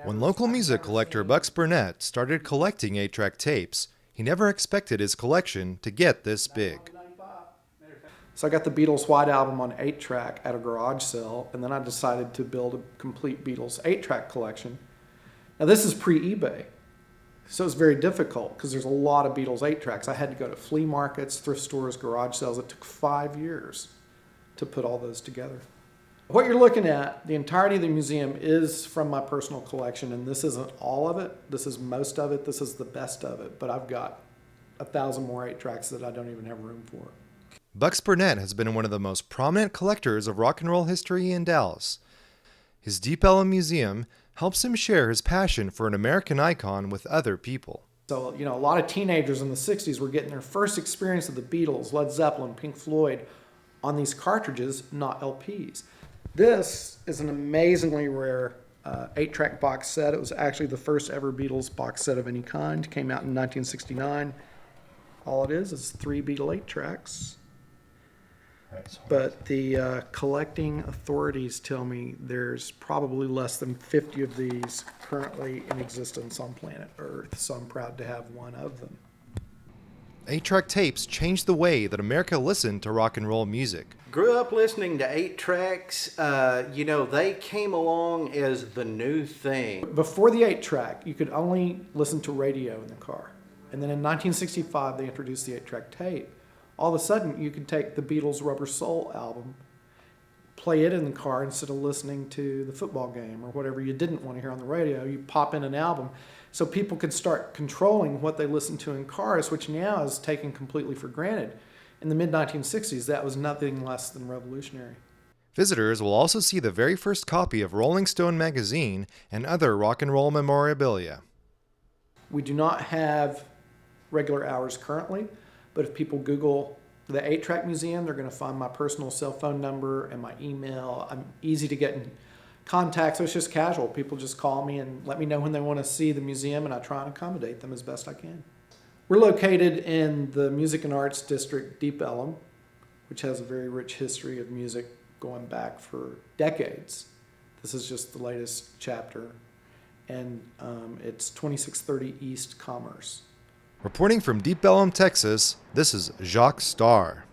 When local music collector Bucks Burnett started collecting 8-track tapes, he never expected his collection to get this big. So I got the Beatles White Album on 8-track at a garage sale, and then I decided to build a complete Beatles 8-track collection. Now this is pre-eBay, so it's very difficult because there's a lot of Beatles 8-tracks. I had to go to flea markets, thrift stores, garage sales. It took 5 years to put all those together. What you're looking at, the entirety of the museum, is from my personal collection, and this isn't all of it. This is most of it. This is the best of it, but I've got 1,000 more 8-tracks that I don't even have room for. Bucks Burnett has been one of the most prominent collectors of rock and roll history in Dallas. His Deep Ellum Museum helps him share his passion for an American icon with other people. So, a lot of teenagers in the 60s were getting their first experience of the Beatles, Led Zeppelin, Pink Floyd on these cartridges, not LPs. This is an amazingly rare 8-track box set. It was actually the first ever Beatles box set of any kind. Came out in 1969. All it is 3 Beatle 8-tracks. But the collecting authorities tell me there's probably less than 50 of these currently in existence on planet Earth, so I'm proud to have one of them. 8-track tapes changed the way that America listened to rock and roll music. Grew up listening to 8-tracks. They came along as the new thing. Before the 8-track, you could only listen to radio in the car. And then in 1965, they introduced the 8-track tape. All of a sudden, you could take the Beatles' Rubber Soul album, play it in the car instead of listening to the football game or whatever you didn't want to hear on the radio. You pop in an album. So people could start controlling what they listened to in cars, which now is taken completely for granted. In the mid-1960s, that was nothing less than revolutionary. Visitors will also see the very first copy of Rolling Stone magazine and other rock and roll memorabilia. We do not have regular hours currently, but if people Google the 8-track museum, they're going to find my personal cell phone number and my email. I'm easy to get in contact, so it's just casual. People just call me and let me know when they want to see the museum, and I try and accommodate them as best I can. We're located in the Music and Arts District, Deep Ellum, which has a very rich history of music going back for decades. This is just the latest chapter, and it's 2630 East Commerce. Reporting from Deep Ellum, Texas, this is Jacques Starr.